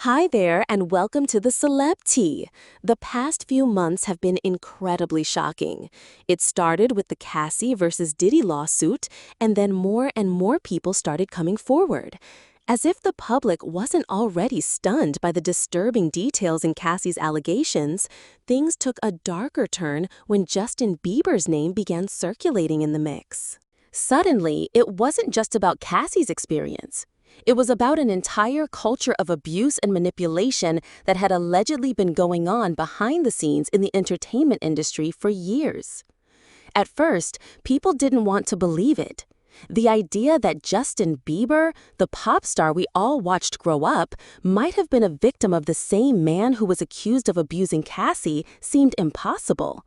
Hi there, and welcome to the Celeb Tea. The past few months have been incredibly shocking. It started with the Cassie versus Diddy lawsuit, and then more and more people started coming forward. As if the public wasn't already stunned by the disturbing details in Cassie's allegations, things took a darker turn when Justin Bieber's name began circulating in the mix. Suddenly, it wasn't just about Cassie's experience. It was about an entire culture of abuse and manipulation that had allegedly been going on behind the scenes in the entertainment industry for years. At first, people didn't want to believe it. The idea that Justin Bieber, the pop star we all watched grow up, might have been a victim of the same man who was accused of abusing Cassie seemed impossible.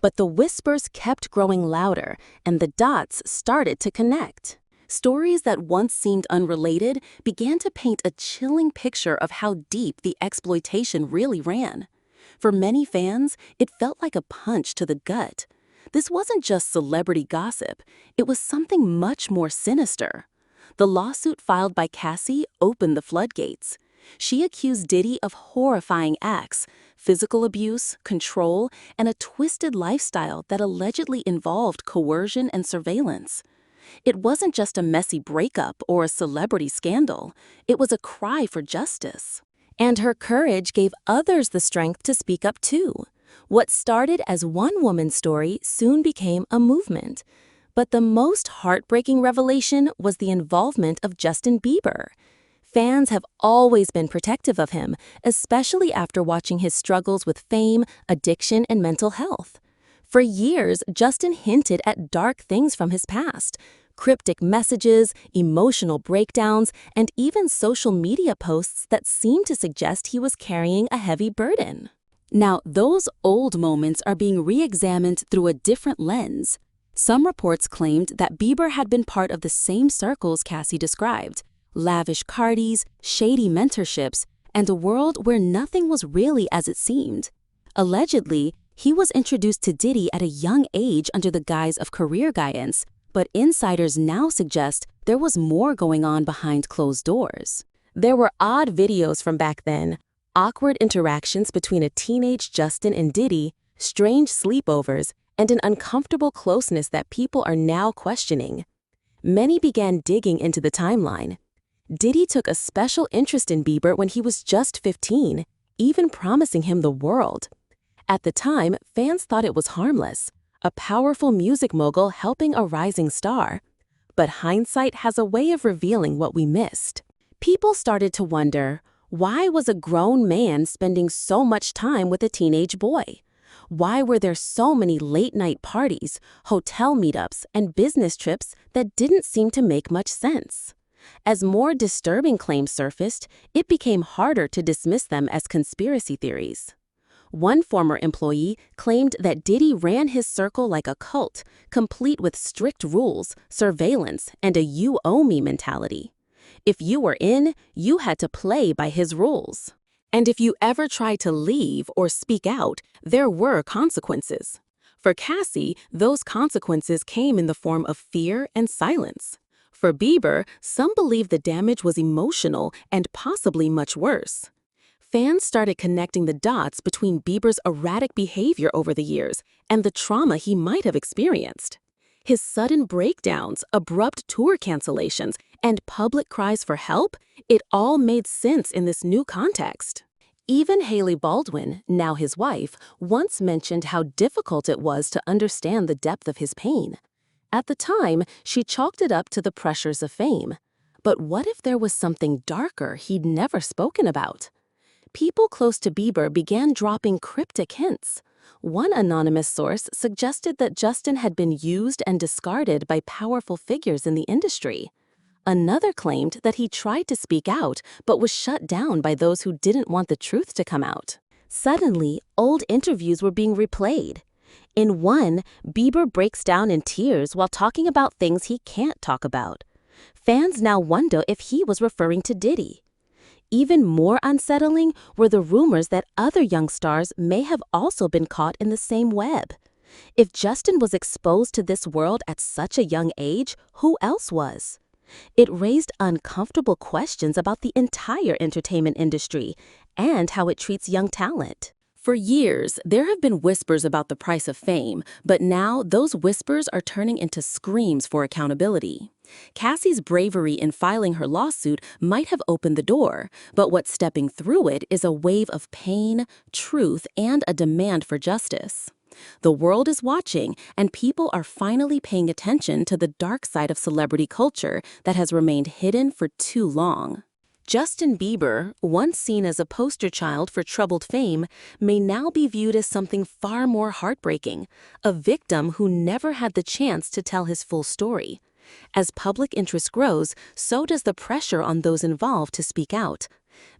But the whispers kept growing louder, and the dots started to connect. Stories that once seemed unrelated began to paint a chilling picture of how deep the exploitation really ran. For many fans, it felt like a punch to the gut. This wasn't just celebrity gossip, it was something much more sinister. The lawsuit filed by Cassie opened the floodgates. She accused Diddy of horrifying acts, physical abuse, control, and a twisted lifestyle that allegedly involved coercion and surveillance. It wasn't just a messy breakup or a celebrity scandal, it was a cry for justice. And her courage gave others the strength to speak up too. What started as one woman's story soon became a movement. But the most heartbreaking revelation was the involvement of Justin Bieber. Fans have always been protective of him, especially after watching his struggles with fame, addiction, and mental health. For years, Justin hinted at dark things from his past: cryptic messages, emotional breakdowns, and even social media posts that seemed to suggest he was carrying a heavy burden. Now, those old moments are being re-examined through a different lens. Some reports claimed that Bieber had been part of the same circles Cassie described: lavish parties, shady mentorships, and a world where nothing was really as it seemed. Allegedly, he was introduced to Diddy at a young age under the guise of career guidance, but insiders now suggest there was more going on behind closed doors. There were odd videos from back then, awkward interactions between a teenage Justin and Diddy, strange sleepovers, and an uncomfortable closeness that people are now questioning. Many began digging into the timeline. Diddy took a special interest in Bieber when he was just 15, even promising him the world. At the time, fans thought it was harmless, a powerful music mogul helping a rising star. But hindsight has a way of revealing what we missed. People started to wonder, why was a grown man spending so much time with a teenage boy? Why were there so many late-night parties, hotel meetups, and business trips that didn't seem to make much sense? As more disturbing claims surfaced, it became harder to dismiss them as conspiracy theories. One former employee claimed that Diddy ran his circle like a cult, complete with strict rules, surveillance, and a "you owe me" mentality. If you were in, you had to play by his rules. And if you ever tried to leave or speak out, there were consequences. For Cassie, those consequences came in the form of fear and silence. For Bieber, some believe the damage was emotional and possibly much worse. Fans started connecting the dots between Bieber's erratic behavior over the years and the trauma he might have experienced. His sudden breakdowns, abrupt tour cancellations, and public cries for help, it all made sense in this new context. Even Hailey Baldwin, now his wife, once mentioned how difficult it was to understand the depth of his pain. At the time, she chalked it up to the pressures of fame. But what if there was something darker he'd never spoken about? People close to Bieber began dropping cryptic hints. One anonymous source suggested that Justin had been used and discarded by powerful figures in the industry. Another claimed that he tried to speak out but was shut down by those who didn't want the truth to come out. Suddenly, old interviews were being replayed. In one, Bieber breaks down in tears while talking about things he can't talk about. Fans now wonder if he was referring to Diddy. Even more unsettling were the rumors that other young stars may have also been caught in the same web. If Justin was exposed to this world at such a young age, who else was? It raised uncomfortable questions about the entire entertainment industry and how it treats young talent. For years, there have been whispers about the price of fame, but now those whispers are turning into screams for accountability. Cassie's bravery in filing her lawsuit might have opened the door, but what's stepping through it is a wave of pain, truth, and a demand for justice. The world is watching, and people are finally paying attention to the dark side of celebrity culture that has remained hidden for too long. Justin Bieber, once seen as a poster child for troubled fame, may now be viewed as something far more heartbreaking, a victim who never had the chance to tell his full story. As public interest grows, so does the pressure on those involved to speak out.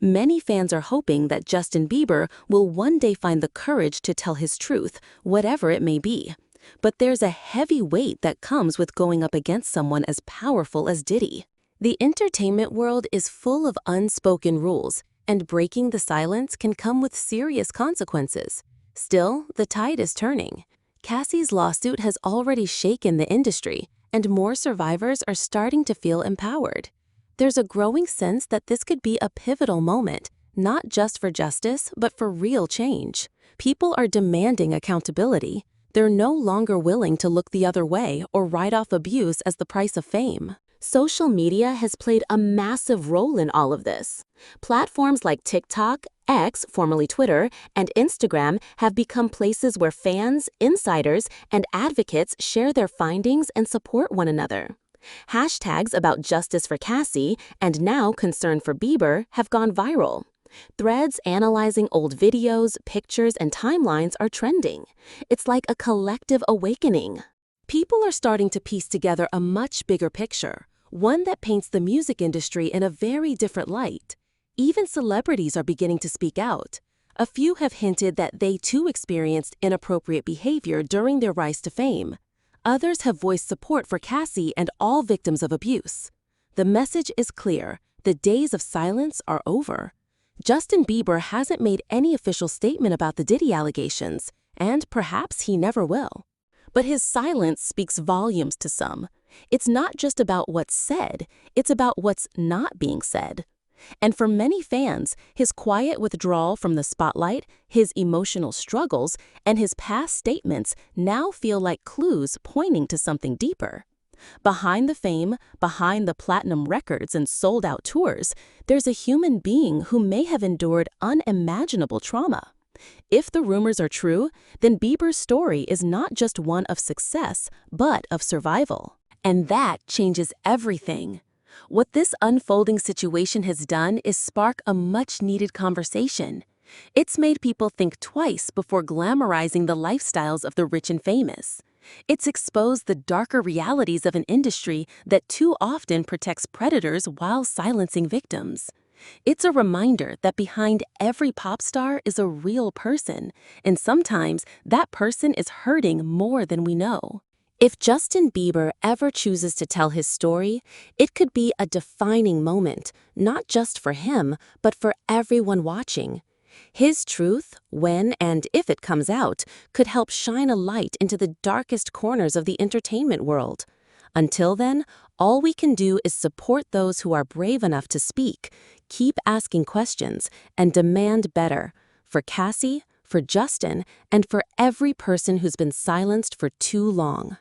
Many fans are hoping that Justin Bieber will one day find the courage to tell his truth, whatever it may be. But there's a heavy weight that comes with going up against someone as powerful as Diddy. The entertainment world is full of unspoken rules, and breaking the silence can come with serious consequences. Still, the tide is turning. Cassie's lawsuit has already shaken the industry, and more survivors are starting to feel empowered. There's a growing sense that this could be a pivotal moment, not just for justice, but for real change. People are demanding accountability. They're no longer willing to look the other way or write off abuse as the price of fame. Social media has played a massive role in all of this. Platforms like TikTok, X, formerly Twitter, and Instagram have become places where fans, insiders, and advocates share their findings and support one another. Hashtags about justice for Cassie and now concern for Bieber have gone viral. Threads analyzing old videos, pictures, and timelines are trending. It's like a collective awakening. People are starting to piece together a much bigger picture, one that paints the music industry in a very different light. Even celebrities are beginning to speak out. A few have hinted that they too experienced inappropriate behavior during their rise to fame. Others have voiced support for Cassie and all victims of abuse. The message is clear: the days of silence are over. Justin Bieber hasn't made any official statement about the Diddy allegations, and perhaps he never will. But his silence speaks volumes to some. It's not just about what's said, it's about what's not being said. And for many fans, his quiet withdrawal from the spotlight, his emotional struggles, and his past statements now feel like clues pointing to something deeper. Behind the fame, behind the platinum records and sold-out tours, there's a human being who may have endured unimaginable trauma. If the rumors are true, then Bieber's story is not just one of success, but of survival. And that changes everything. What this unfolding situation has done is spark a much-needed conversation. It's made people think twice before glamorizing the lifestyles of the rich and famous. It's exposed the darker realities of an industry that too often protects predators while silencing victims. It's a reminder that behind every pop star is a real person, and sometimes that person is hurting more than we know. If Justin Bieber ever chooses to tell his story, it could be a defining moment, not just for him, but for everyone watching. His truth, when and if it comes out, could help shine a light into the darkest corners of the entertainment world. Until then, all we can do is support those who are brave enough to speak, keep asking questions, and demand better for Cassie, for Justin, and for every person who's been silenced for too long.